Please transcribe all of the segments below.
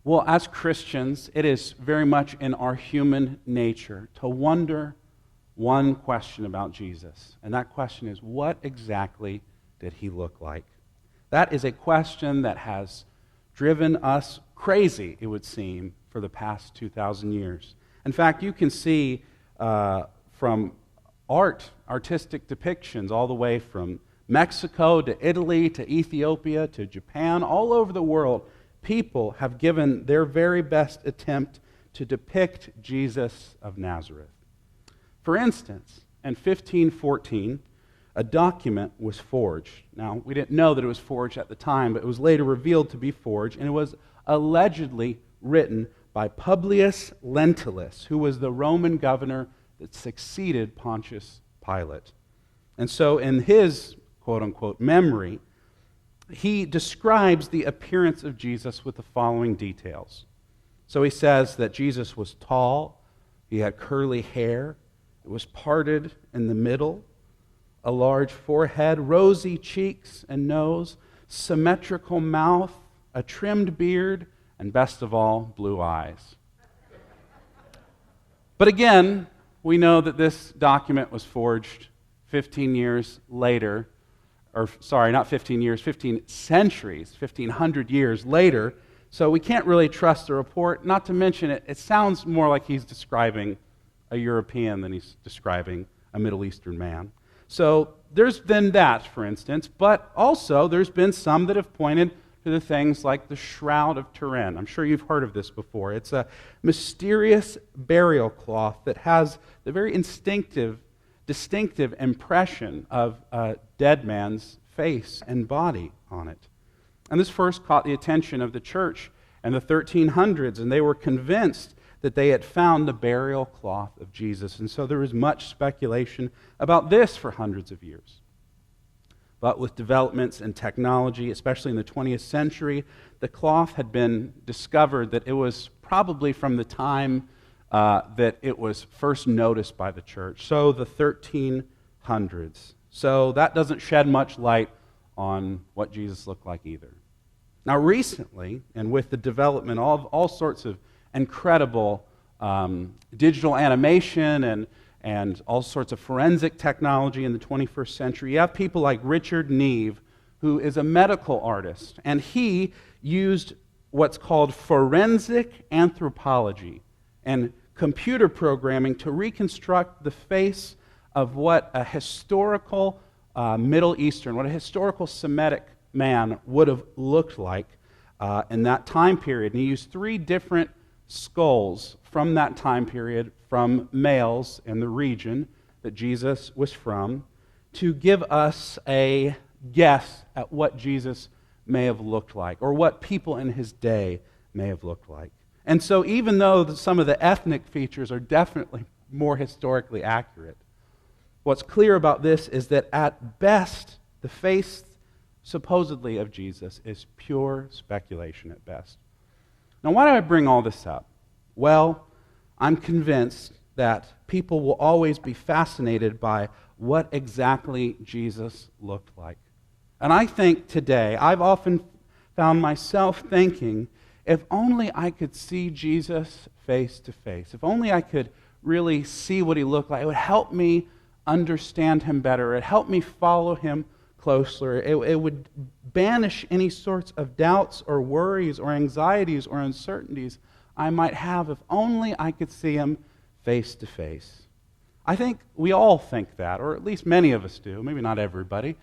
Well, as Christians, it is very much in our human nature to wonder one question about Jesus. And that question is, what exactly did he look like? That is a question that has driven us crazy, it would seem, for the past 2,000 years. In fact, you can see from artistic depictions all the way from Mexico to Italy to Ethiopia to Japan, all over the world, people have given their very best attempt to depict Jesus of Nazareth. For instance, in 1514, a document was forged. Now, we didn't know that it was forged at the time, but it was later revealed to be forged, and it was allegedly written by Publius Lentulus, who was the Roman governor that succeeded Pontius Pilate. And so in his quote-unquote memory, he describes the appearance of Jesus with the following details. So he says that Jesus was tall, he had curly hair, it was parted in the middle, a large forehead, rosy cheeks and nose, symmetrical mouth, a trimmed beard, and best of all, blue eyes. But again, we know that this document was forged 15 years later, or sorry, not 15 years, 15 centuries, 1,500 years later, so we can't really trust the report. Not to mention, it sounds more like he's describing a European than he's describing a Middle Eastern man. So there's been that, for instance, but also there's been some that have pointed to the things like the Shroud of Turin. I'm sure you've heard of this before. It's a mysterious burial cloth that has the very distinctive impression of a dead man's face and body on it. And this first caught the attention of the church in the 1300s, and they were convinced that they had found the burial cloth of Jesus. And so there was much speculation about this for hundreds of years. But with developments in technology, especially in the 20th century, the cloth had been discovered that it was probably from the time that it was first noticed by the church, so the 1300s. So that doesn't shed much light on what Jesus looked like either. Now recently, and with the development of all sorts of incredible digital animation and all sorts of forensic technology in the 21st century, you have people like Richard Neve, who is a medical artist, and he used what's called forensic anthropology and computer programming to reconstruct the face of what a historical Middle Eastern, what a historical Semitic man would have looked like in that time period. And he used 3 different skulls from that time period, from males in the region that Jesus was from, to give us a guess at what Jesus may have looked like, or what people in his day may have looked like. And so even though some of the ethnic features are definitely more historically accurate, what's clear about this is that at best, the face supposedly of Jesus is pure speculation at best. Now, why do I bring all this up? Well, I'm convinced that people will always be fascinated by what exactly Jesus looked like. And I think today, I've often found myself thinking, if only I could see Jesus face to face, if only I could really see what he looked like, it would help me understand him better. It would help me follow him closer. It would banish any sorts of doubts or worries or anxieties or uncertainties I might have if only I could see him face to face. I think we all think that, or at least many of us do, maybe not everybody,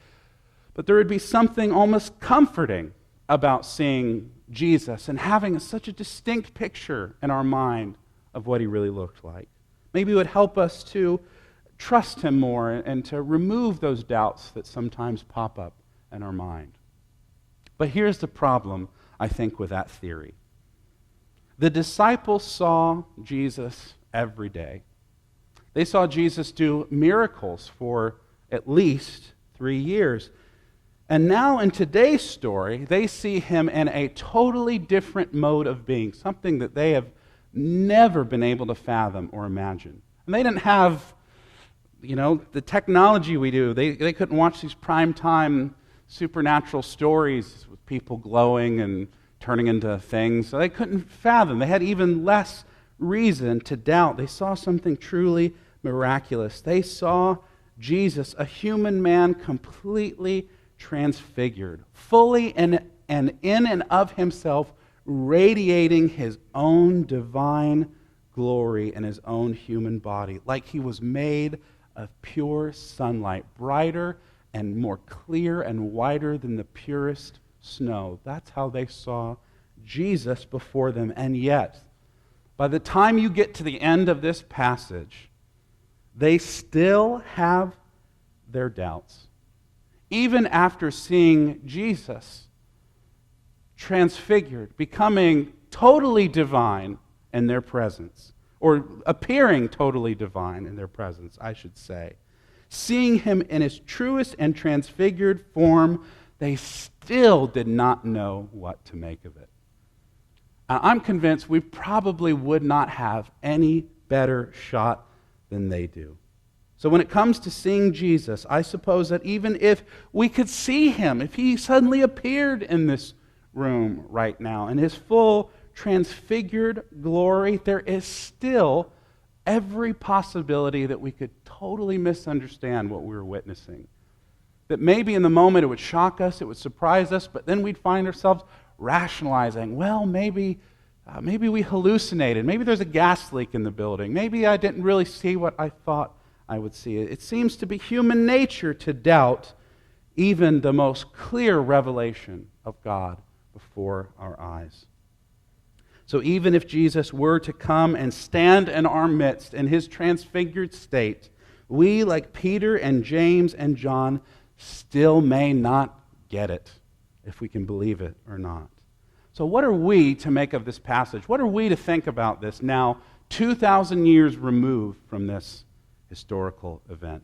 but there would be something almost comforting about seeing Jesus and having such a distinct picture in our mind of what he really looked like. Maybe it would help us to trust him more and to remove those doubts that sometimes pop up in our mind. But here's the problem, I think, with that theory. The disciples saw Jesus every day. They saw Jesus do miracles for at least 3 years. And now in today's story, they see him in a totally different mode of being, something that they have never been able to fathom or imagine. And they didn't have, the technology we do. They couldn't watch these primetime supernatural stories with people glowing and turning into things. So they couldn't fathom. They had even less reason to doubt. They saw something truly miraculous. They saw Jesus, a human man, completely transfigured, fully and in and of himself, radiating his own divine glory in his own human body, like he was made of pure sunlight, brighter and more clear and whiter than the purest snow. That's how they saw Jesus before them. And yet, by the time you get to the end of this passage, they still have their doubts. Even after seeing Jesus transfigured, becoming totally divine in their presence, or appearing totally divine in their presence, I should say. Seeing him in his truest and transfigured form, they still did not know what to make of it. I'm convinced we probably would not have any better shot than they do. So when it comes to seeing Jesus, I suppose that even if we could see him, if he suddenly appeared in this room right now in his full transfigured glory, there is still every possibility that we could totally misunderstand what we were witnessing. That maybe in the moment it would shock us, it would surprise us, but then we'd find ourselves rationalizing, well, maybe we hallucinated. Maybe there's a gas leak in the building. Maybe I didn't really see what I thought I would see. It seems to be human nature to doubt even the most clear revelation of God before our eyes. So even if Jesus were to come and stand in our midst in his transfigured state, we, like Peter and James and John, still may not get it, if we can believe it or not. So what are we to make of this passage? What are we to think about this now, 2,000 years removed from this historical event?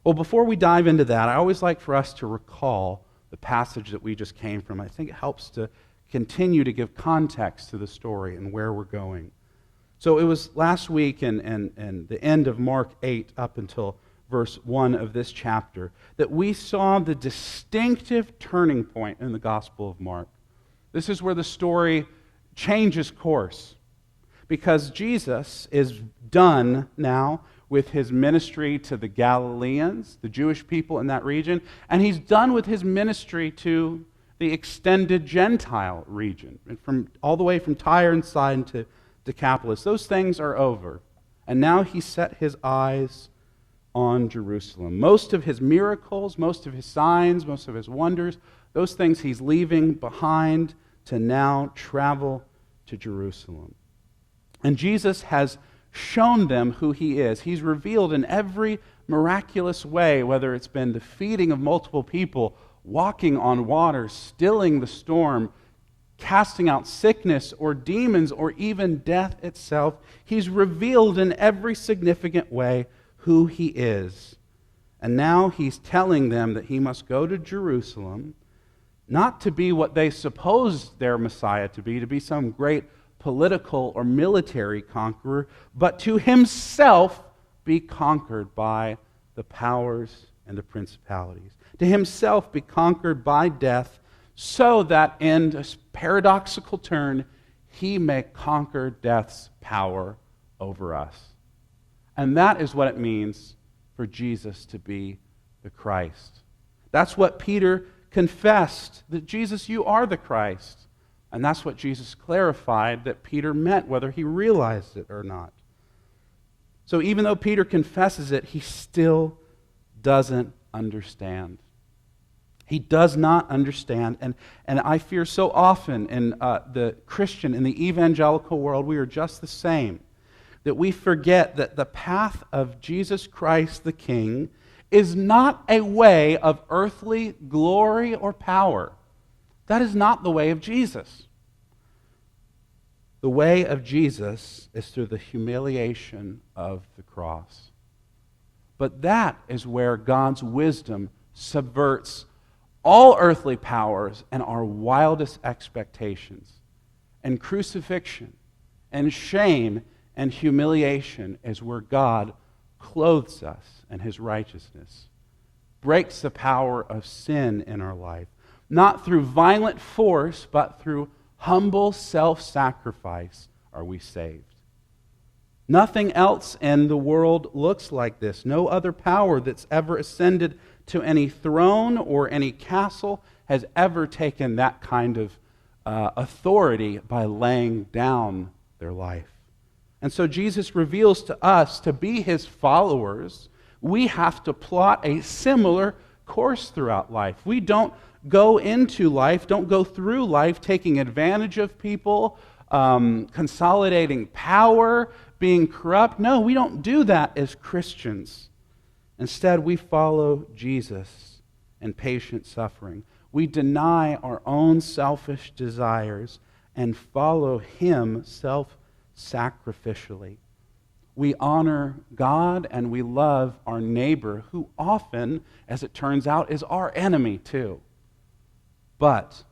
Well, before we dive into that, I always like for us to recall the passage that we just came from. I think it helps to continue to give context to the story and where we're going. So it was last week and the end of Mark 8 up until verse 1 of this chapter that we saw the distinctive turning point in the Gospel of Mark. This is where the story changes course, because Jesus is done now with his ministry to the Galileans, the Jewish people in that region, and he's done with his ministry to the extended Gentile region, from all the way from Tyre and Sidon to Decapolis. Those things are over. And now he set his eyes on Jerusalem. Most of his miracles, most of his signs, most of his wonders, those things he's leaving behind to now travel to Jerusalem. And Jesus has shown them who he is. He's revealed in every miraculous way, whether it's been the feeding of multiple people, walking on water, stilling the storm, casting out sickness or demons or even death itself. He's revealed in every significant way who he is. And now he's telling them that he must go to Jerusalem, not to be what they supposed their Messiah to be some great political or military conqueror, but to himself be conquered by the powers and the principalities. To himself be conquered by death, so that in a paradoxical turn, he may conquer death's power over us. And that is what it means for Jesus to be the Christ. That's what Peter confessed, that Jesus, you are the Christ. And that's what Jesus clarified that Peter meant, whether he realized it or not. So even though Peter confesses it, he still doesn't understand. He does not understand. And I fear so often in the Christian, in the evangelical world, we are just the same. That we forget that the path of Jesus Christ the King is not a way of earthly glory or power. That is not the way of Jesus. The way of Jesus is through the humiliation of the cross. But that is where God's wisdom subverts all earthly powers and our wildest expectations. And crucifixion and shame and humiliation is where God clothes us in his righteousness, breaks the power of sin in our life, Not through violent force, but through humble self-sacrifice are we saved. Nothing else in the world looks like this. No other power that's ever ascended to any throne or any castle has ever taken that kind of authority by laying down their life. And so Jesus reveals to us, to be his followers, we have to plot a similar course throughout life. We don't go into life, don't go through life taking advantage of people, consolidating power, being corrupt. No, we don't do that as Christians. Instead, we follow Jesus in patient suffering. We deny our own selfish desires and follow him self-sacrificially. We honor God and we love our neighbor, who often, as it turns out, is our enemy too. But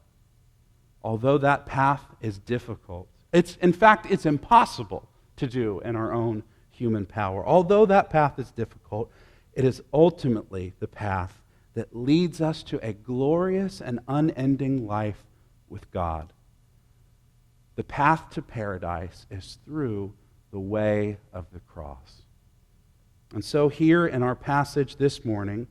although that path is difficult, it's impossible to do in our own human power. Although that path is difficult, it is ultimately the path that leads us to a glorious and unending life with God. The path to paradise is through the way of the cross. And so here in our passage this morning,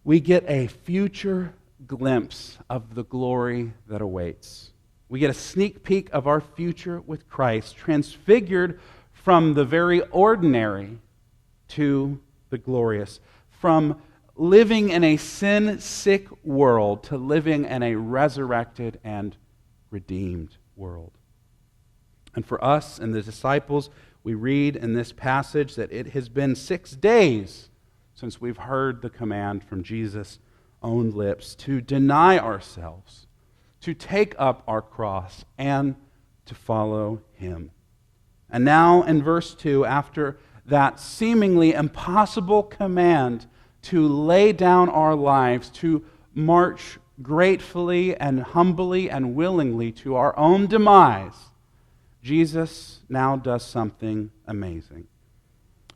we get a future glimpse of the glory that awaits. We get a sneak peek of our future with Christ, transfigured from the very ordinary to the glorious, from living in a sin-sick world to living in a resurrected and redeemed world. And for us and the disciples, we read in this passage that it has been 6 days since we've heard the command from Jesus' own lips to deny ourselves, to take up our cross, and to follow him. And now in verse 2, after that seemingly impossible command to lay down our lives, to march gratefully and humbly and willingly to our own demise, Jesus now does something amazing.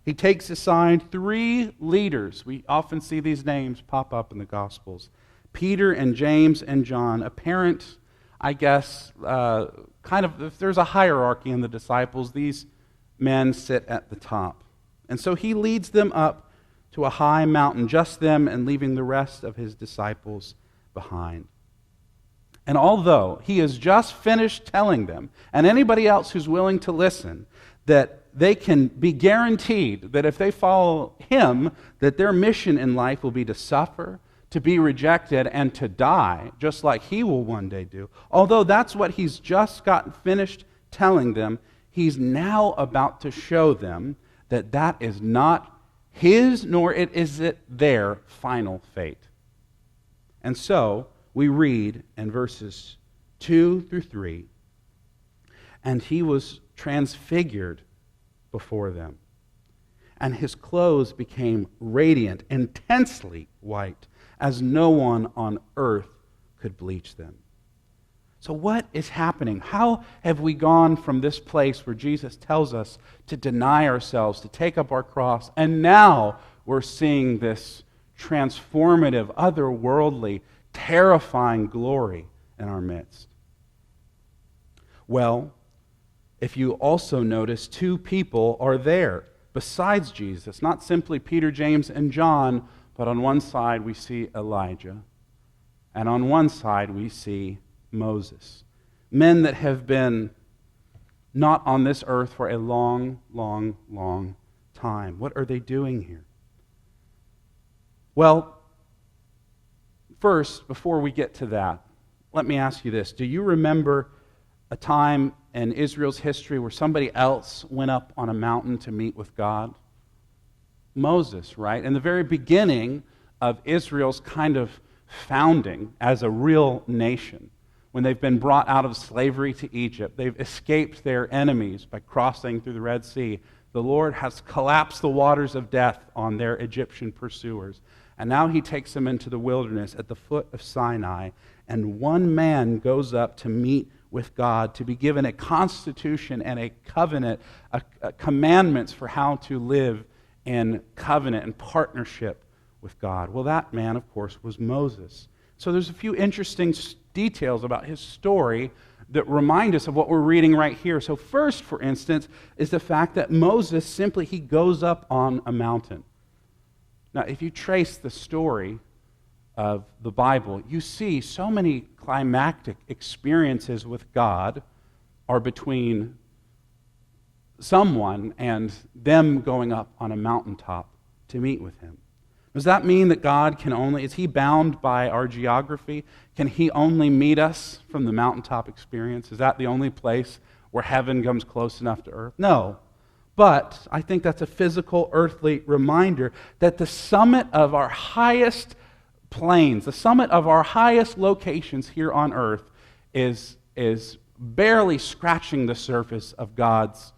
He takes aside 3 leaders. We often see these names pop up in the Gospels. Peter and James and John, apparent, I guess, if there's a hierarchy in the disciples, these men sit at the top. And so he leads them up to a high mountain, just them, and leaving the rest of his disciples behind. And although he has just finished telling them, and anybody else who's willing to listen, that they can be guaranteed that if they follow him, that their mission in life will be to suffer, to be rejected, and to die, just like he will one day do. Although that's what he's just gotten finished telling them, he's now about to show them that that is not his, nor is it their final fate. And so, we read in verses 2 through 3, and he was transfigured before them, and his clothes became radiant, intensely white, as no one on earth could bleach them. So what is happening? How have we gone from this place where Jesus tells us to deny ourselves, to take up our cross, and now we're seeing this transformative, otherworldly, terrifying glory in our midst? Well, if you also notice, 2 people are there besides Jesus, not simply Peter, James, and John, but on one side we see Elijah, and on one side we see Moses. Men that have been not on this earth for a long, long, long time. What are they doing here? Well, first, before we get to that, let me ask you this. Do you remember a time in Israel's history where somebody else went up on a mountain to meet with God? Moses, right? In the very beginning of Israel's kind of founding as a real nation, when they've been brought out of slavery to Egypt, they've escaped their enemies by crossing through the Red Sea. The Lord has collapsed the waters of death on their Egyptian pursuers. And now he takes them into the wilderness at the foot of Sinai, and one man goes up to meet with God, to be given a constitution and a covenant, commandments for how to live in covenant and partnership with God. Well, that man, of course, was Moses. So there's a few interesting details about his story that remind us of what we're reading right here. So first, for instance, is the fact that Moses simply, he goes up on a mountain. Now, if you trace the story of the Bible, you see so many climactic experiences with God are between someone and them going up on a mountaintop to meet with him. Does that mean that God can only, is he bound by our geography? Can he only meet us from the mountaintop experience? Is that the only place where heaven comes close enough to earth? No. But I think that's a physical, earthly reminder that the summit of our highest planes, the summit of our highest locations here on earth is barely scratching the surface of God's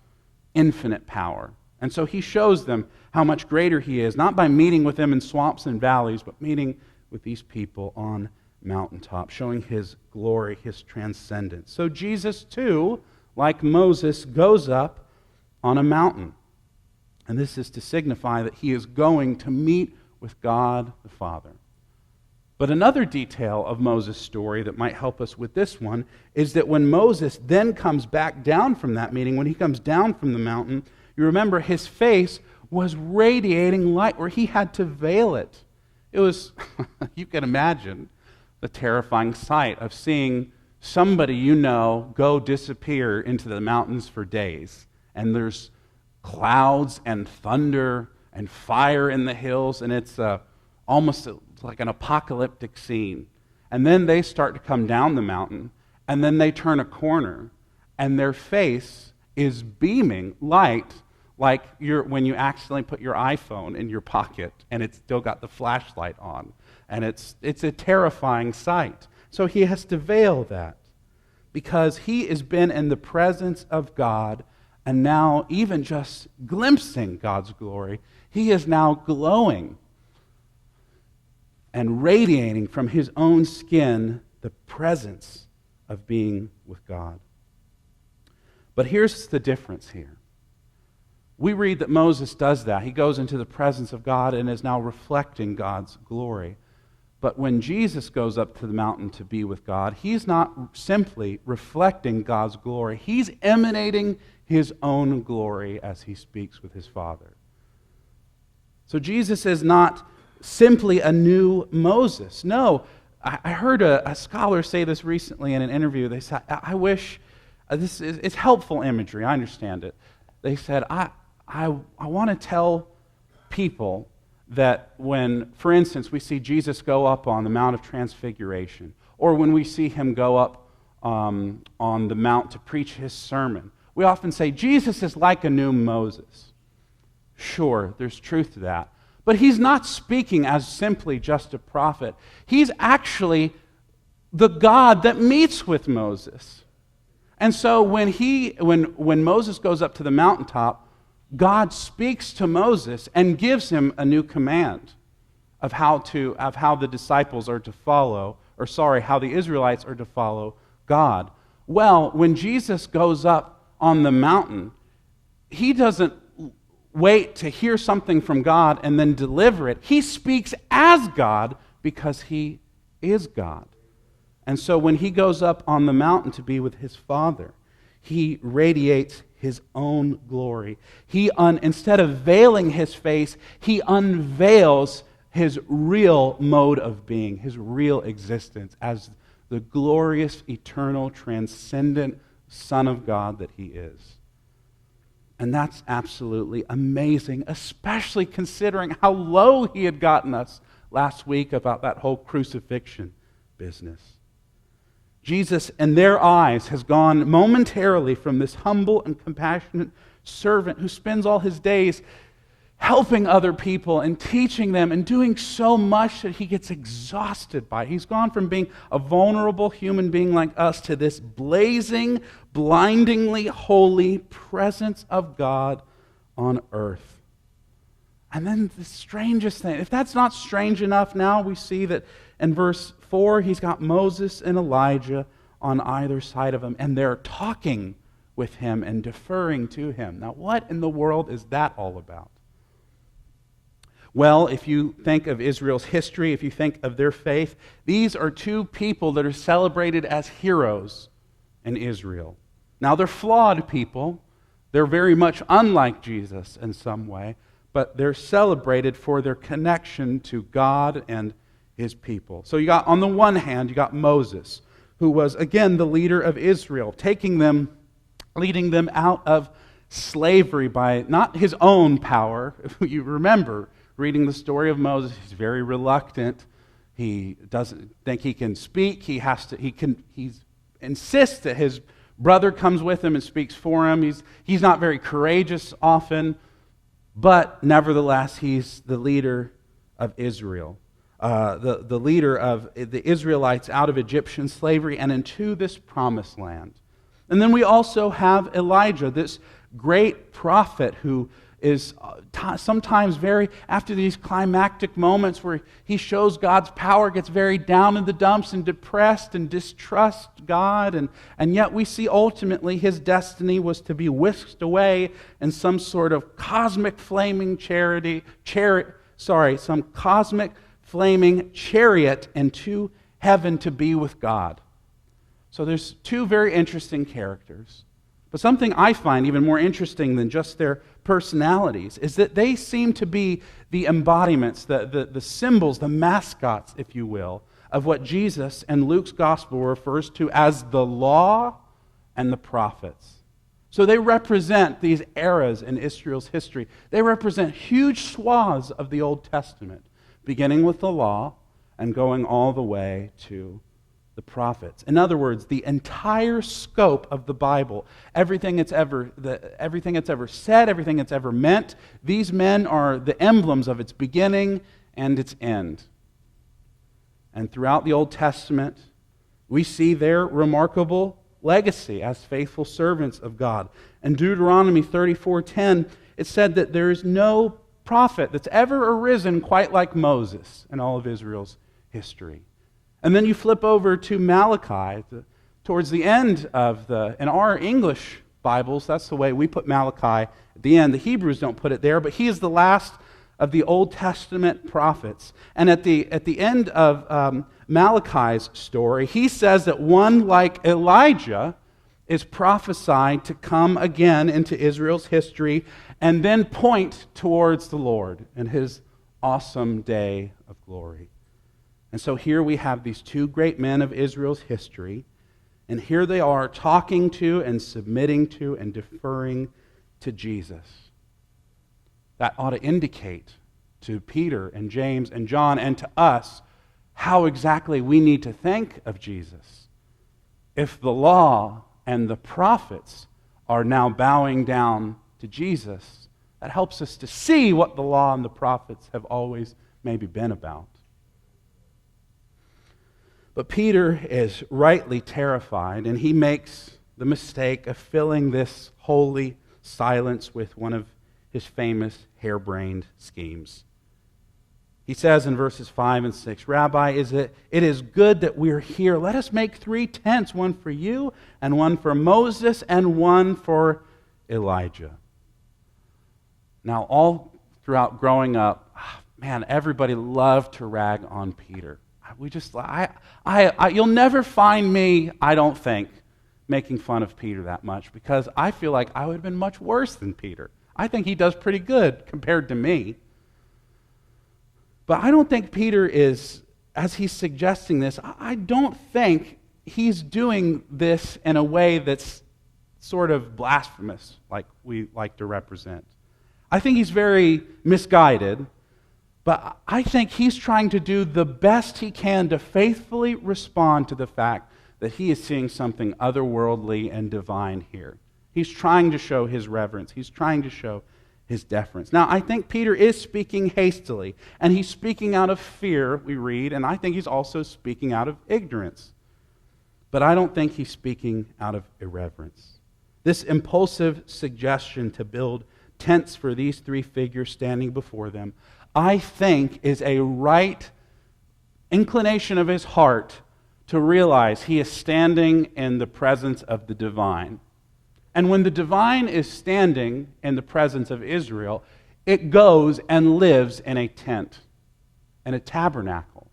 infinite power. And so he shows them how much greater he is, not by meeting with them in swamps and valleys, but meeting with these people on mountaintop, showing his glory, his transcendence. So Jesus, too, like Moses, goes up on a mountain. And this is to signify that he is going to meet with God the Father. But another detail of Moses' story that might help us with this one is that when Moses then comes back down from that meeting, when he comes down from the mountain, you remember his face was radiating light where he had to veil it. It was, you can imagine, the terrifying sight of seeing somebody you know go disappear into the mountains for days. And there's clouds and thunder and fire in the hills, and it's almost like an apocalyptic scene. And then they start to come down the mountain, and then they turn a corner, and their face is beaming light, like when you accidentally put your iPhone in your pocket and it's still got the flashlight on. And it's a terrifying sight. So he has to veil that because he has been in the presence of God, and now even just glimpsing God's glory, he is now glowing and radiating from his own skin the presence of being with God. But here's the difference here. We read that Moses does that. He goes into the presence of God and is now reflecting God's glory. But when Jesus goes up to the mountain to be with God, he's not simply reflecting God's glory. He's emanating his own glory as he speaks with his Father. So Jesus is not simply a new Moses. No, I heard a scholar say this recently in an interview. They said, I wish, it's helpful imagery, I understand it. They said, I want to tell people that when, for instance, we see Jesus go up on the Mount of Transfiguration, or when we see him go up on the mount to preach his sermon, we often say, Jesus is like a new Moses. Sure, there's truth to that. But he's not speaking as simply just a prophet. He's actually the God that meets with Moses. And so when Moses goes up to the mountaintop, God speaks to Moses and gives him a new command of how the disciples are to follow, how the Israelites are to follow God. Well, when Jesus goes up on the mountain, he doesn't wait to hear something from God and then deliver it. He speaks as God because he is God. And so when he goes up on the mountain to be with his Father, he radiates his own glory. Instead of veiling his face, he unveils his real mode of being, his real existence as the glorious, eternal, transcendent Son of God that he is. And that's absolutely amazing, especially considering how low he had gotten us last week about that whole crucifixion business. Jesus, in their eyes, has gone momentarily from this humble and compassionate servant who spends all his days helping other people and teaching them and doing so much that he gets exhausted by it. He's gone from being a vulnerable human being like us to this blazing, blindingly holy presence of God on earth. And then the strangest thing, if that's not strange enough, now we see that in verse 4, he's got Moses and Elijah on either side of him, and they're talking with him and deferring to him. Now, what in the world is that all about? well, if you think of Israel's history, if you think of their faith, these are two people that are celebrated as heroes in Israel. Now, they're flawed people. They're very much unlike Jesus in some way, but they're celebrated for their connection to God and his people. So you got, on the one hand, you got Moses, who was, again, the leader of Israel, leading them out of slavery by not his own power. If you remember reading the story of Moses, he's very reluctant. He doesn't think he can speak. He insists that his brother comes with him and speaks for him. He's not very courageous often, but nevertheless, he's the leader of Israel, the leader of the Israelites out of Egyptian slavery and into this promised land. And then we also have Elijah, this great prophet who is sometimes very, after these climactic moments where he shows God's power, gets very down in the dumps and depressed and distrusts God. And yet we see ultimately his destiny was to be whisked away in some sort of cosmic flaming some cosmic flaming chariot into heaven to be with God. So there's two very interesting characters. But something I find even more interesting than just their personalities is that they seem to be the embodiments, the symbols, the mascots, if you will, of what Jesus and Luke's gospel refers to as the law and the prophets. So they represent these eras in Israel's history. They represent huge swaths of the Old Testament, beginning with the law and going all the way to the prophets. In other words, the entire scope of the Bible, everything it's ever said, everything it's ever meant, these men are the emblems of its beginning and its end. And throughout the Old Testament, we see their remarkable legacy as faithful servants of God. In Deuteronomy 34:10, it said that there is no prophet that's ever arisen quite like Moses in all of Israel's history. And then you flip over to Malachi, towards the end of in our English Bibles, that's the way we put Malachi at the end. The Hebrews don't put it there, but he is the last of the Old Testament prophets. And at the end of Malachi's story, he says that one like Elijah is prophesied to come again into Israel's history and then point towards the Lord and his awesome day of glory. And so here we have these two great men of Israel's history, and here they are talking to and submitting to and deferring to Jesus. That ought to indicate to Peter and James and John and to us how exactly we need to think of Jesus. If the law and the prophets are now bowing down to Jesus, that helps us to see what the law and the prophets have always maybe been about. But Peter is rightly terrified, and he makes the mistake of filling this holy silence with one of his famous harebrained schemes. He says in verses 5 and 6, "Rabbi, it is good that we're here. Let us make 3 tents, one for you, and one for Moses, and one for Elijah." Now, all throughout growing up, man, everybody loved to rag on Peter. You'll never find me, I don't think, making fun of Peter that much, because I feel like I would have been much worse than Peter. I think he does pretty good compared to me. But I don't think Peter is, as he's suggesting this, I don't think he's doing this in a way that's sort of blasphemous, like we like to represent. I think he's very misguided. But I think he's trying to do the best he can to faithfully respond to the fact that he is seeing something otherworldly and divine here. He's trying to show his reverence. He's trying to show his deference. Now, I think Peter is speaking hastily, and he's speaking out of fear, we read, and I think he's also speaking out of ignorance. But I don't think he's speaking out of irreverence. This impulsive suggestion to build tents for these 3 figures standing before them, I think, is a right inclination of his heart to realize he is standing in the presence of the divine. And when the divine is standing in the presence of Israel, it goes and lives in a tent and a tabernacle.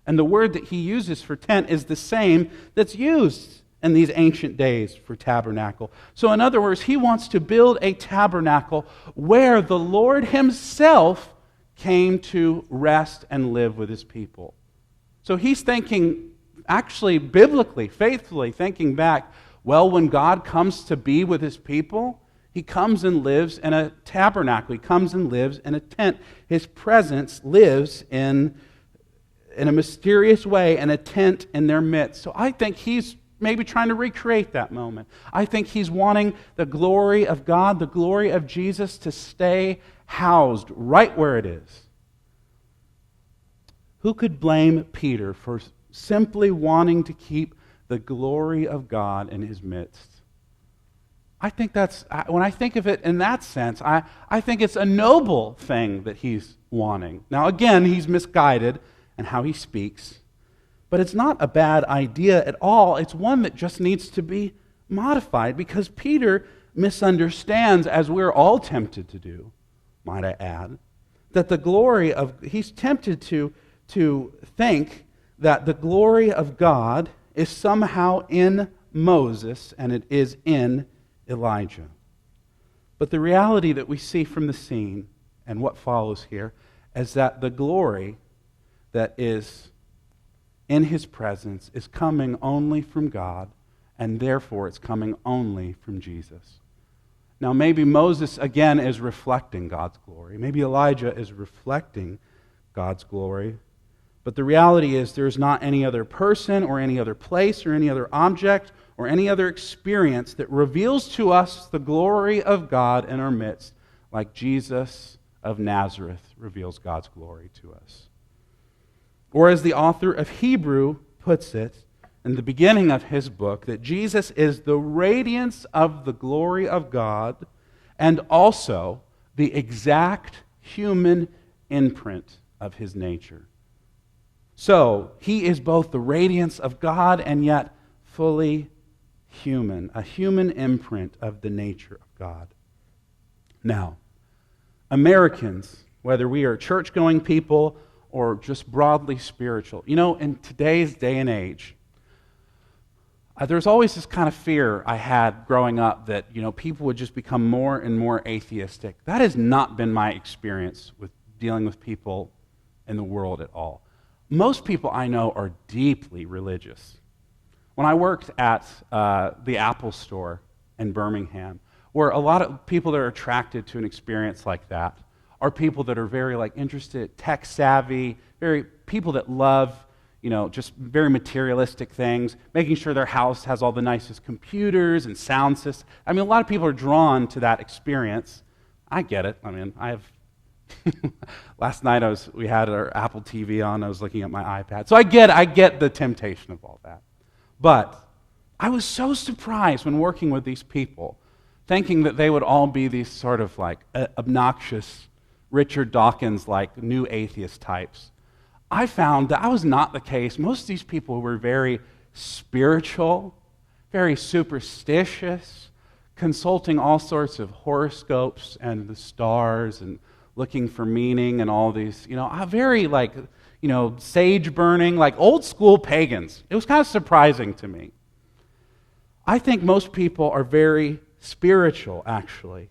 And the word that he uses for tent is the same that's used in these ancient days for tabernacle. So in other words, he wants to build a tabernacle where the Lord himself came to rest and live with his people. So he's thinking, actually biblically, faithfully thinking back, well, when God comes to be with his people, he comes and lives in a tabernacle. He comes and lives in a tent. His presence lives in a mysterious way in a tent in their midst. So I think he's maybe trying to recreate that moment. I think he's wanting the glory of God, the glory of Jesus to stay housed right where it is. Who could blame Peter for simply wanting to keep the glory of God in his midst? I think when I think of it in that sense, I think it's a noble thing that he's wanting. Now again, he's misguided in how he speaks, but it's not a bad idea at all. It's one that just needs to be modified because Peter misunderstands, as we're all tempted to do, might I add, that he's tempted to think that the glory of God is somehow in Moses and it is in Elijah. But the reality that we see from the scene and what follows here is that the glory that is in his presence is coming only from God, and therefore it's coming only from Jesus. Now maybe Moses again is reflecting God's glory. Maybe Elijah is reflecting God's glory. But the reality is there's not any other person or any other place or any other object or any other experience that reveals to us the glory of God in our midst like Jesus of Nazareth reveals God's glory to us. Or as the author of Hebrew puts it in the beginning of his book, that Jesus is the radiance of the glory of God and also the exact human imprint of his nature. So, he is both the radiance of God and yet fully human, a human imprint of the nature of God. Now, Americans, whether we are church-going people or just broadly spiritual, in today's day and age, there's always this kind of fear I had growing up that, people would just become more and more atheistic. That has not been my experience with dealing with people in the world at all. Most people I know are deeply religious. When I worked at the Apple store in Birmingham, where a lot of people that are attracted to an experience like that are people that are very interested, tech savvy, people that love, just very materialistic things, making sure their house has all the nicest computers and sound systems. A lot of people are drawn to that experience. I get it. I have last night we had our Apple TV on. I was looking at my iPad. So I get the temptation of all that. But I was so surprised when working with these people, thinking that they would all be these sort of obnoxious Richard Dawkins-like new atheist types. I found that was not the case. Most of these people were very spiritual, very superstitious, consulting all sorts of horoscopes and the stars and looking for meaning and all these, very sage burning, old school pagans. It was kind of surprising to me. I think most people are very spiritual, actually.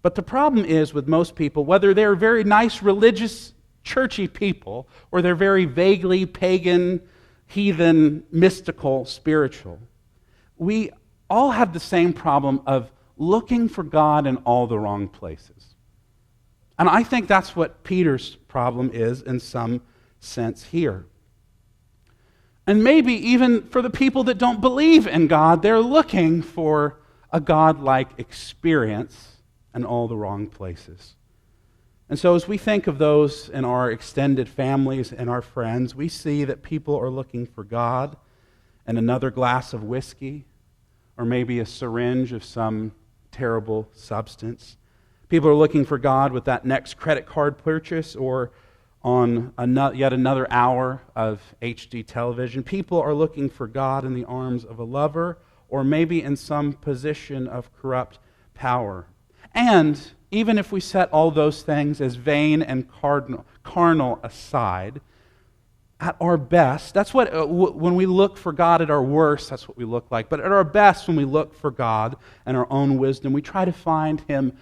But the problem is with most people, whether they're very nice, religious, churchy people, or they're very vaguely pagan, heathen, mystical, spiritual, we all have the same problem of looking for God in all the wrong places. And I think that's what Peter's problem is in some sense here. And maybe even for the people that don't believe in God, they're looking for a God-like experience in all the wrong places. And so as we think of those in our extended families and our friends, we see that people are looking for God and another glass of whiskey, or maybe a syringe of some terrible substance. People are looking for God with that next credit card purchase or on yet another hour of HD television. People are looking for God in the arms of a lover or maybe in some position of corrupt power. And even if we set all those things as vain and carnal aside, at our best, that's what, when we look for God at our worst, that's what we look like. But at our best, when we look for God and our own wisdom, we try to find Him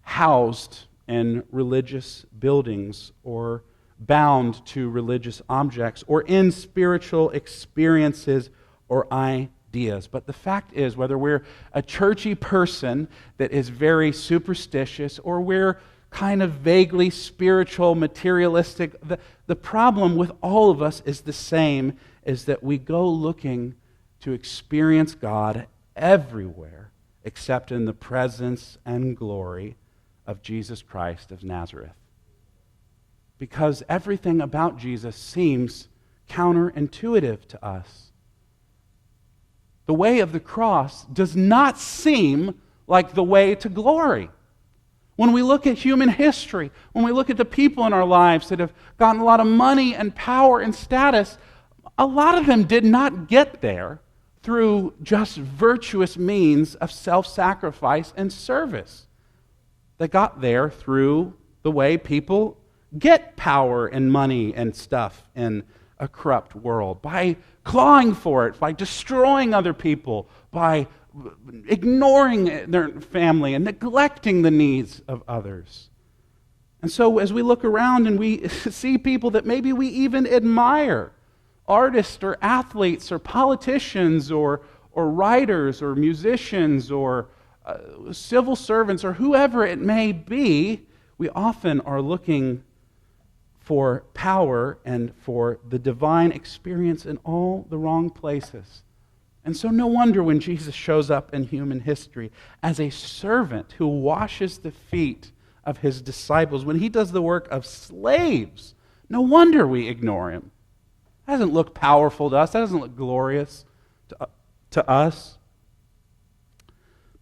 housed in religious buildings or bound to religious objects or in spiritual experiences or ideas. But the fact is, whether we're a churchy person that is very superstitious or we're kind of vaguely spiritual, materialistic, the problem with all of us is the same, is that we go looking to experience God everywhere except in the presence and glory of Jesus Christ of Nazareth. Because everything about Jesus seems counterintuitive to us. The way of the cross does not seem like the way to glory. When we look at human history, when we look at the people in our lives that have gotten a lot of money and power and status, a lot of them did not get there through just virtuous means of self-sacrifice and service. They got there through the way people get power and money and stuff in a corrupt world, by clawing for it, by destroying other people, by ignoring their family and neglecting the needs of others. And so as we look around and we see people that maybe we even admire, artists or athletes or politicians or writers or musicians or civil servants or whoever it may be, we often are looking for power and for the divine experience in all the wrong places. And so no wonder when Jesus shows up in human history as a servant who washes the feet of his disciples, when he does the work of slaves, no wonder we ignore him. That doesn't look powerful to us. That doesn't look glorious to us.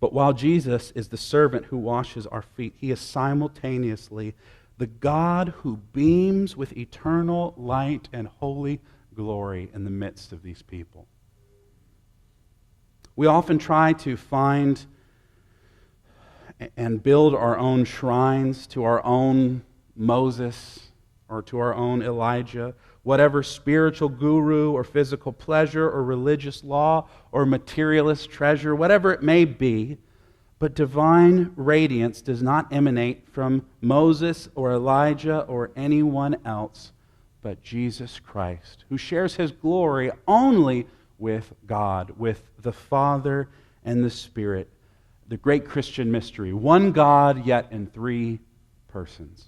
But while Jesus is the servant who washes our feet, he is simultaneously the God who beams with eternal light and holy glory in the midst of these people. We often try to find and build our own shrines to our own Moses or to our own Elijah, whatever spiritual guru or physical pleasure or religious law or materialist treasure, whatever it may be. But divine radiance does not emanate from Moses or Elijah or anyone else but Jesus Christ, who shares his glory only with God, with the Father and the Spirit. The great Christian mystery, one God yet in three persons.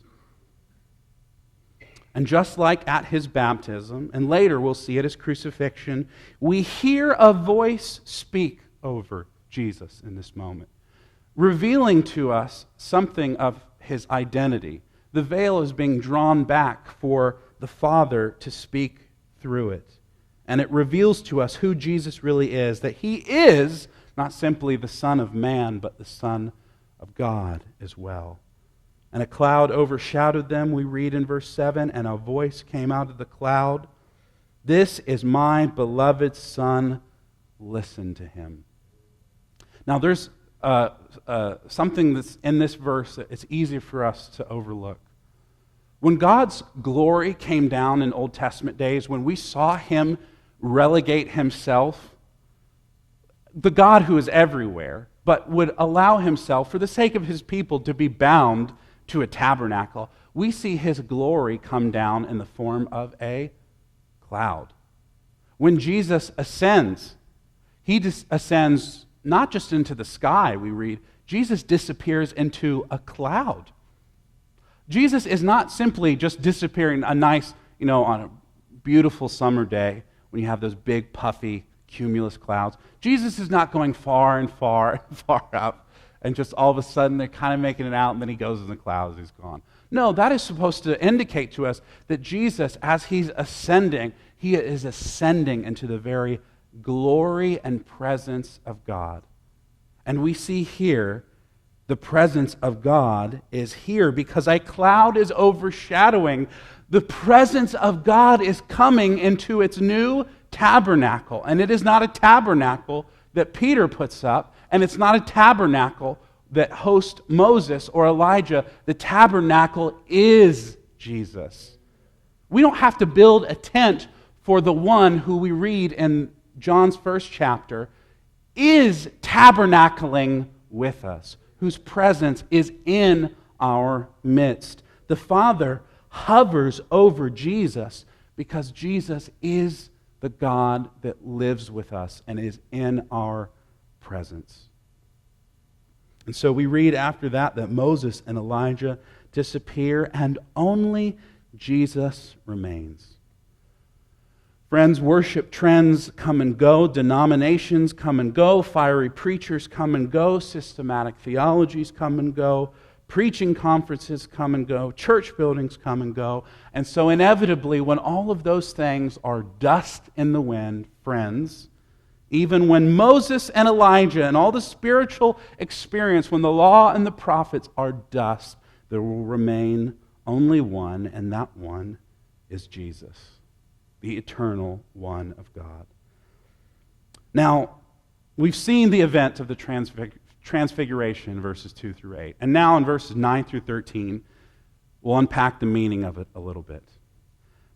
And just like at his baptism, and later we'll see at his crucifixion, we hear a voice speak over Jesus in this moment, revealing to us something of his identity. The veil is being drawn back for the Father to speak through it. And it reveals to us who Jesus really is, that he is not simply the Son of Man, but the Son of God as well. And a cloud overshadowed them, we read in verse 7, and a voice came out of the cloud. This is my beloved Son, listen to him. Now there's something that's in this verse that it's easy for us to overlook. When God's glory came down in Old Testament days, when we saw him relegate himself, the God who is everywhere, but would allow himself, for the sake of his people, to be bound to a tabernacle, we see his glory come down in the form of a cloud. When Jesus ascends, he ascends not just into the sky, we read, Jesus disappears into a cloud. Jesus is not simply just disappearing on a beautiful summer day when you have those big, puffy, cumulus clouds. Jesus is not going far and far and far up, and just all of a sudden they're kind of making it out, and then he goes in the clouds, he's gone. No, that is supposed to indicate to us that Jesus, as he's ascending, he is ascending into the very glory and presence of God. And we see here the presence of God is here because a cloud is overshadowing. The presence of God is coming into its new tabernacle. And it is not a tabernacle that Peter puts up, and it's not a tabernacle that host Moses or Elijah. The tabernacle is Jesus. We don't have to build a tent for the one who we read in John's first chapter is tabernacling with us, whose presence is in our midst. The Father hovers over Jesus because Jesus is the God that lives with us and is in our presence. And so we read after that Moses and Elijah disappear and only Jesus remains. Friends, worship trends come and go, denominations come and go, fiery preachers come and go, systematic theologies come and go, preaching conferences come and go, church buildings come and go. And so inevitably, when all of those things are dust in the wind, friends, even when Moses and Elijah and all the spiritual experience, when the law and the prophets are dust, there will remain only one, and that one is Jesus, the eternal one of God. Now, we've seen the event of the Transfiguration in verses 2 through 8. And now in verses 9 through 13, we'll unpack the meaning of it a little bit.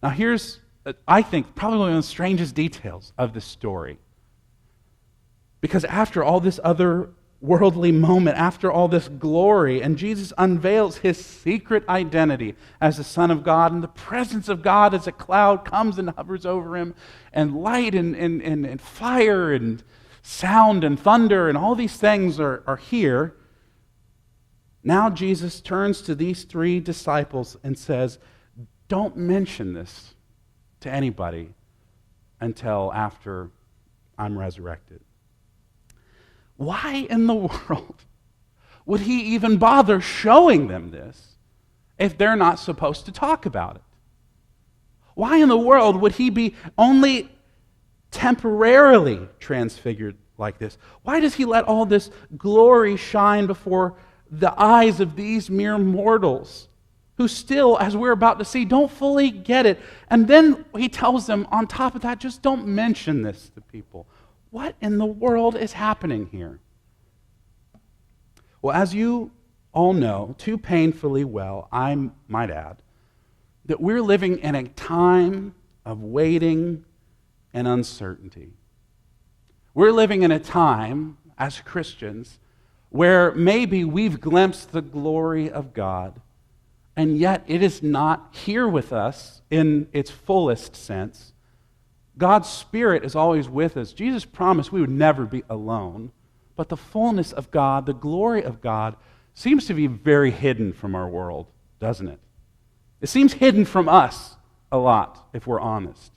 Now here's, I think, probably one of the strangest details of this story. Because after all this other worldly moment, after all this glory, and Jesus unveils his secret identity as the Son of God, and the presence of God as a cloud comes and hovers over him, and light and fire and sound and thunder and all these things are here. Now Jesus turns to these three disciples and says, don't mention this to anybody until after I'm resurrected. Why in the world would he even bother showing them this if they're not supposed to talk about it? Why in the world would he be only temporarily transfigured like this? Why does he let all this glory shine before the eyes of these mere mortals who still, as we're about to see, don't fully get it? And then he tells them, on top of that, just don't mention this to people. What in the world is happening here? Well, as you all know, too painfully well, I might add, that we're living in a time of waiting and uncertainty. We're living in a time, as Christians, where maybe we've glimpsed the glory of God, and yet it is not here with us in its fullest sense. God's Spirit is always with us. Jesus promised we would never be alone, but the fullness of God, the glory of God, seems to be very hidden from our world, doesn't it? It seems hidden from us a lot, if we're honest.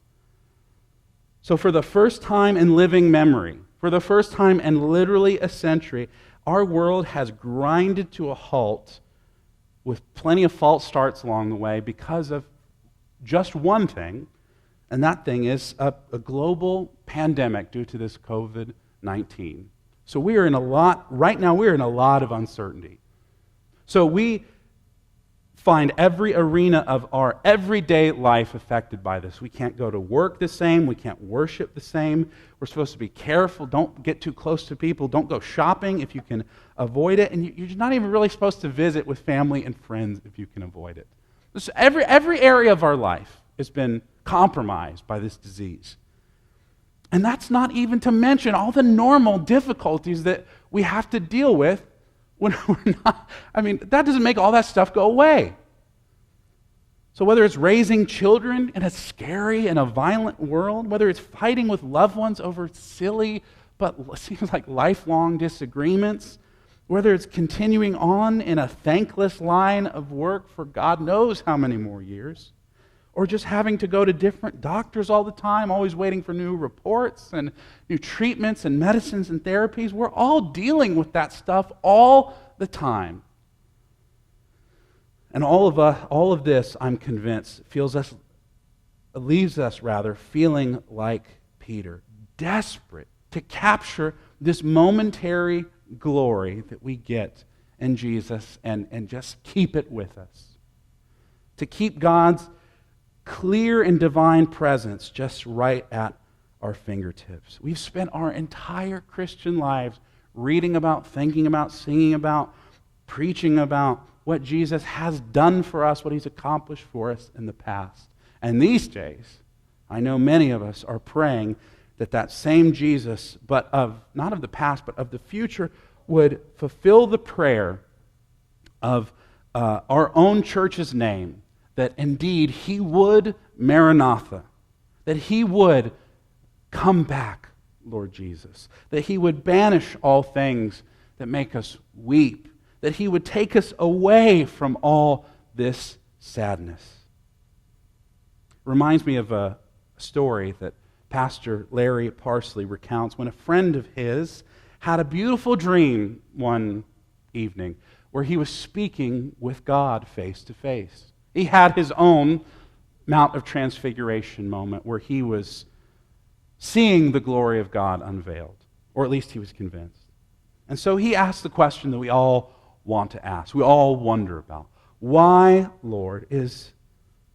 So for the first time in living memory, for the first time in literally a century, our world has grinded to a halt with plenty of false starts along the way because of just one thing, and that thing is a global pandemic due to this COVID-19. So right now we're in a lot of uncertainty. So we find every arena of our everyday life affected by this. We can't go to work the same. We can't worship the same. We're supposed to be careful. Don't get too close to people. Don't go shopping if you can avoid it. And you're not even really supposed to visit with family and friends if you can avoid it. So every area of our life has been compromised by this disease. And that's not even to mention all the normal difficulties that we have to deal with when we're not. That doesn't make all that stuff go away. So whether it's raising children in a scary and a violent world, whether it's fighting with loved ones over silly but seems like lifelong disagreements, whether it's continuing on in a thankless line of work for God knows how many more years, or just having to go to different doctors all the time, always waiting for new reports and new treatments and medicines and therapies. We're all dealing with that stuff all the time. And all of this, I'm convinced, leaves us feeling like Peter, desperate to capture this momentary glory that we get in Jesus and just keep it with us. To keep God's clear and divine presence just right at our fingertips. We've spent our entire Christian lives reading about, thinking about, singing about, preaching about what Jesus has done for us, what he's accomplished for us in the past. And these days, I know many of us are praying that same Jesus, but not of the past, but of the future, would fulfill the prayer of our own church's name, that indeed he would Maranatha, that he would come back, Lord Jesus, that he would banish all things that make us weep, that he would take us away from all this sadness. It reminds me of a story that Pastor Larry Parsley recounts when a friend of his had a beautiful dream one evening where he was speaking with God face to face. He had his own Mount of Transfiguration moment where he was seeing the glory of God unveiled, or at least he was convinced. And so he asked the question that we all want to ask, we all wonder about. Why, Lord, is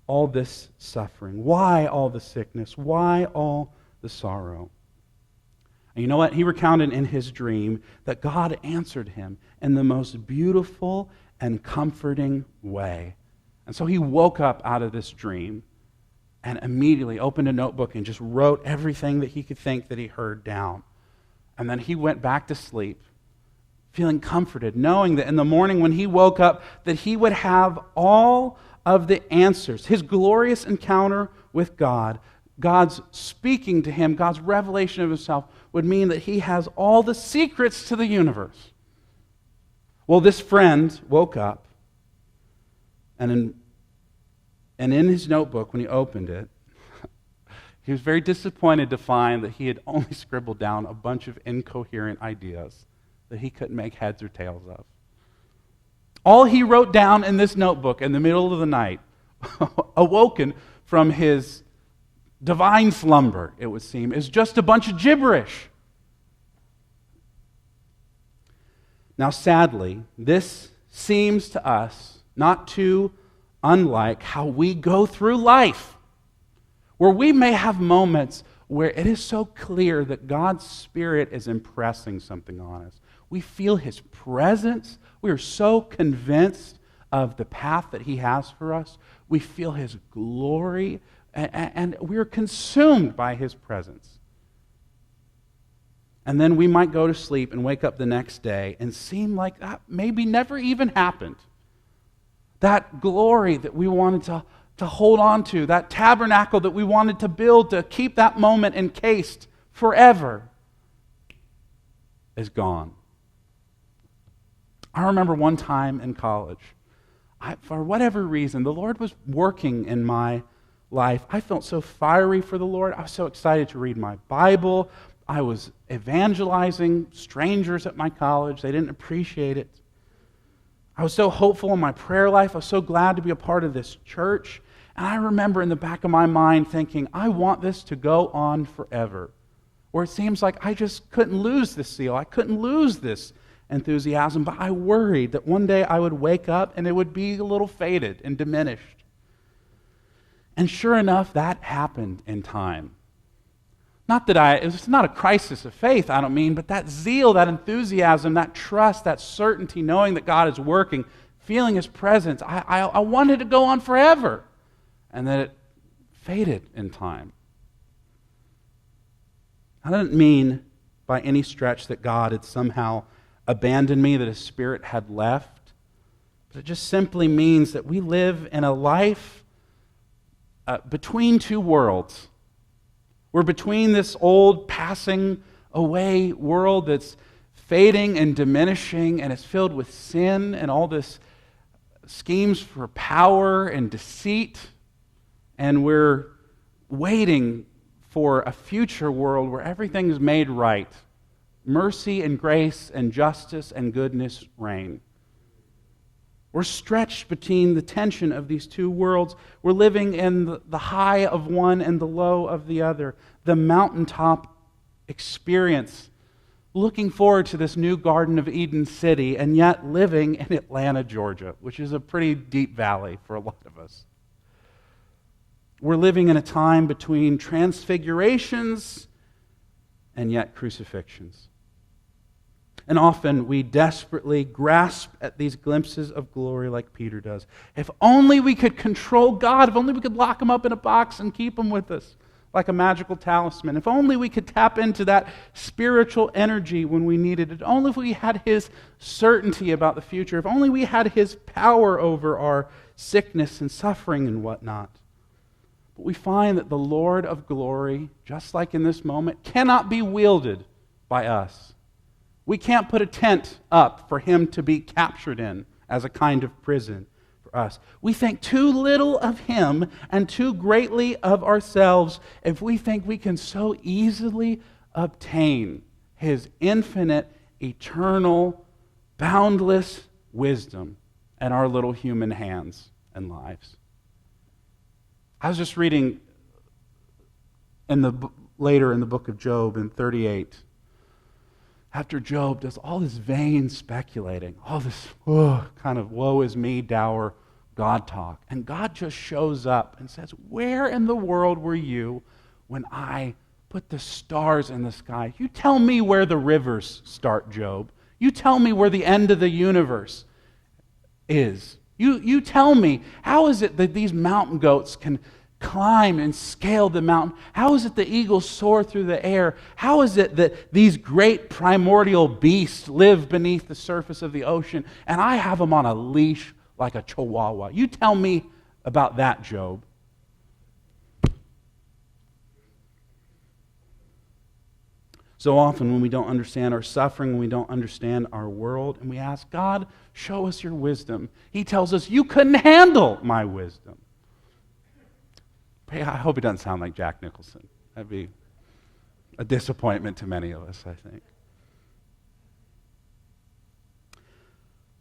all this suffering? Why all the sickness? Why all the sorrow? And you know what? He recounted in his dream that God answered him in the most beautiful and comforting way. And so he woke up out of this dream and immediately opened a notebook and just wrote everything that he could think that he heard down. And then he went back to sleep, feeling comforted, knowing that in the morning when he woke up, that he would have all of the answers. His glorious encounter with God, God's speaking to him, God's revelation of himself, would mean that he has all the secrets to the universe. Well, this friend woke up, and in his notebook, when he opened it, he was very disappointed to find that he had only scribbled down a bunch of incoherent ideas that he couldn't make heads or tails of. All he wrote down in this notebook in the middle of the night, awoken from his divine slumber, it would seem, is just a bunch of gibberish. Now, sadly, this seems to us not too unlike how we go through life, where we may have moments where it is so clear that God's Spirit is impressing something on us. We feel his presence. We are so convinced of the path that he has for us. We feel his glory, and we are consumed by his presence. And then we might go to sleep and wake up the next day and seem like that maybe never even happened. That glory that we wanted to hold on to, that tabernacle that we wanted to build to keep that moment encased forever, is gone. I remember one time in college, for whatever reason, the Lord was working in my life. I felt so fiery for the Lord. I was so excited to read my Bible. I was evangelizing strangers at my college. They didn't appreciate it. I was so hopeful in my prayer life. I was so glad to be a part of this church. And I remember in the back of my mind thinking, I want this to go on forever. Or it seems like I just couldn't lose this zeal. I couldn't lose this enthusiasm. But I worried that one day I would wake up and it would be a little faded and diminished. And sure enough, that happened in time. It's not a crisis of faith, I don't mean, but that zeal, that enthusiasm, that trust, that certainty, knowing that God is working, feeling his presence, I wanted to go on forever. And then it faded in time. I didn't mean by any stretch that God had somehow abandoned me, that his Spirit had left. But it just simply means that we live in a life between two worlds. We're between this old, passing away world that's fading and diminishing, and it's filled with sin and all this schemes for power and deceit. And we're waiting for a future world where everything is made right. Mercy and grace and justice and goodness reign. We're stretched between the tension of these two worlds. We're living in the high of one and the low of the other. The mountaintop experience. Looking forward to this new Garden of Eden city, and yet living in Atlanta, Georgia, which is a pretty deep valley for a lot of us. We're living in a time between transfigurations and yet crucifixions. And often we desperately grasp at these glimpses of glory like Peter does. If only we could control God, if only we could lock him up in a box and keep him with us like a magical talisman. If only we could tap into that spiritual energy when we needed it. Only if we had his certainty about the future. If only we had his power over our sickness and suffering and whatnot. But we find that the Lord of glory, just like in this moment, cannot be wielded by us. We can't put a tent up for him to be captured in as a kind of prison for us. We think too little of him and too greatly of ourselves if we think we can so easily obtain his infinite, eternal, boundless wisdom in our little human hands and lives. I was just reading later in the book of Job in 38. After Job does all this vain speculating, all this kind of woe is me, dour God talk. And God just shows up and says, where in the world were you when I put the stars in the sky? You tell me where the rivers start, Job. You tell me where the end of the universe is. You tell me, how is it that these mountain goats can climb and scale the mountain? How is it the eagles soar through the air? How is it that these great primordial beasts live beneath the surface of the ocean and I have them on a leash like a chihuahua? You tell me about that, Job. So often when we don't understand our suffering, when we don't understand our world, and we ask, God, show us your wisdom, he tells us, you couldn't handle my wisdom. I hope it doesn't sound like Jack Nicholson. That'd be a disappointment to many of us, I think.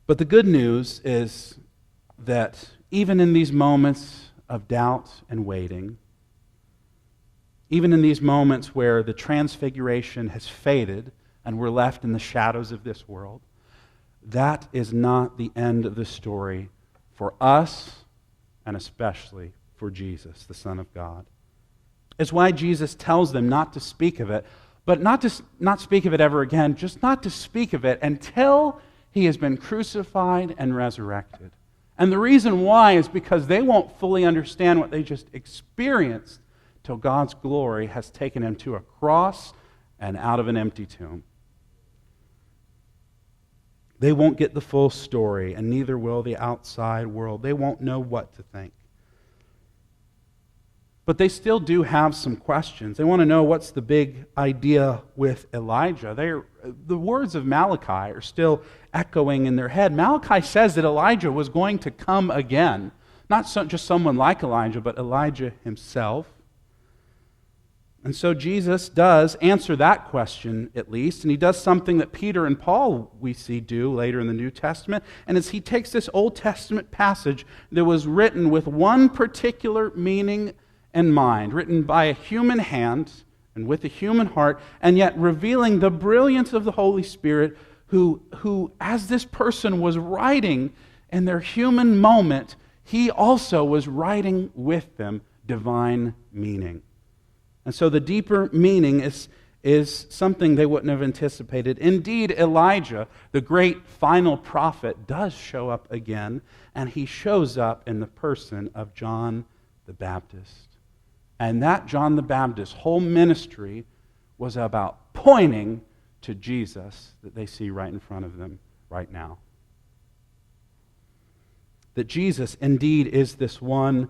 But the good news is that even in these moments of doubt and waiting, even in these moments where the transfiguration has faded and we're left in the shadows of this world, that is not the end of the story for us and especially for Jesus, the Son of God. It's why Jesus tells them not to speak of it, but not speak of it ever again, just not to speak of it until he has been crucified and resurrected. And the reason why is because they won't fully understand what they just experienced till God's glory has taken him to a cross and out of an empty tomb. They won't get the full story, and neither will the outside world. They won't know what to think. But they still do have some questions. They want to know what's the big idea with Elijah. The words of Malachi are still echoing in their head. Malachi says that Elijah was going to come again. Not just someone like Elijah, but Elijah himself. And so Jesus does answer that question, at least, and he does something that Peter and Paul, we see, do later in the New Testament, and as he takes this Old Testament passage that was written with one particular meaning in mind, written by a human hand and with a human heart, and yet revealing the brilliance of the Holy Spirit, who as this person was writing in their human moment, he also was writing with them divine meaning. And so the deeper meaning is something they wouldn't have anticipated. Indeed, Elijah, the great final prophet, does show up again, and he shows up in the person of John the Baptist. And that John the Baptist's whole ministry was about pointing to Jesus that they see right in front of them right now. That Jesus indeed is this one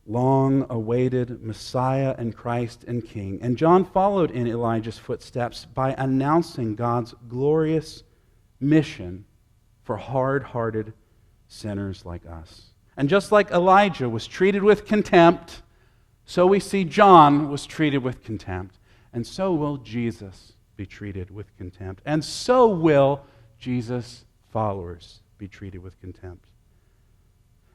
long-awaited Messiah and Christ and King. And John followed in Elijah's footsteps by announcing God's glorious mission for hard-hearted sinners like us. And just like Elijah was treated with contempt, so we see John was treated with contempt. And so will Jesus be treated with contempt. And so will Jesus' followers be treated with contempt.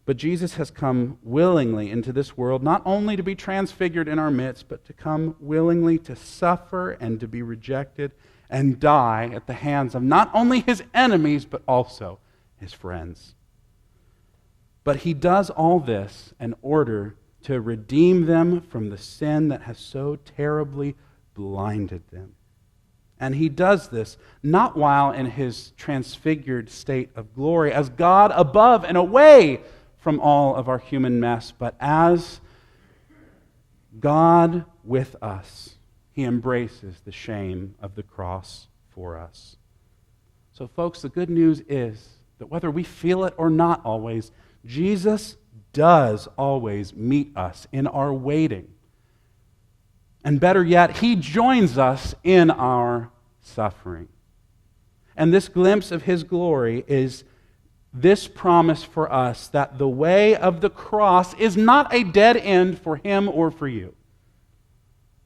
But Jesus has come willingly into this world, not only to be transfigured in our midst, but to come willingly to suffer and to be rejected and die at the hands of not only his enemies, but also his friends. But he does all this in order to redeem them from the sin that has so terribly blinded them. And he does this not while in his transfigured state of glory, as God above and away from all of our human mess, but as God with us. He embraces the shame of the cross for us. So, folks, the good news is that whether we feel it or not always, Jesus does always meet us in our waiting. And better yet, he joins us in our suffering. And this glimpse of his glory is this promise for us that the way of the cross is not a dead end for him or for you.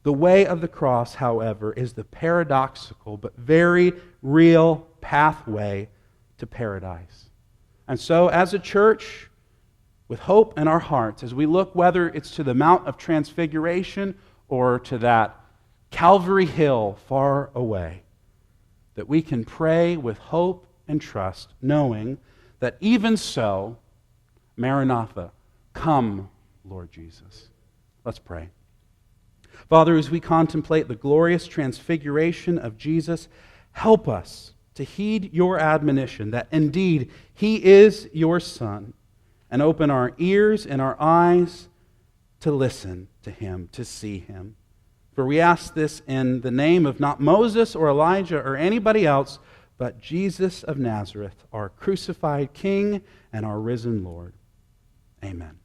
The way of the cross, however, is the paradoxical but very real pathway to paradise. And so, as a church, with hope in our hearts, as we look whether it's to the Mount of Transfiguration or to that Calvary Hill far away, that we can pray with hope and trust, knowing that even so, Maranatha, come, Lord Jesus. Let's pray. Father, as we contemplate the glorious transfiguration of Jesus, help us to heed your admonition that indeed he is your Son, and open our ears and our eyes to listen to him, to see him. For we ask this in the name of not Moses or Elijah or anybody else, but Jesus of Nazareth, our crucified King and our risen Lord. Amen.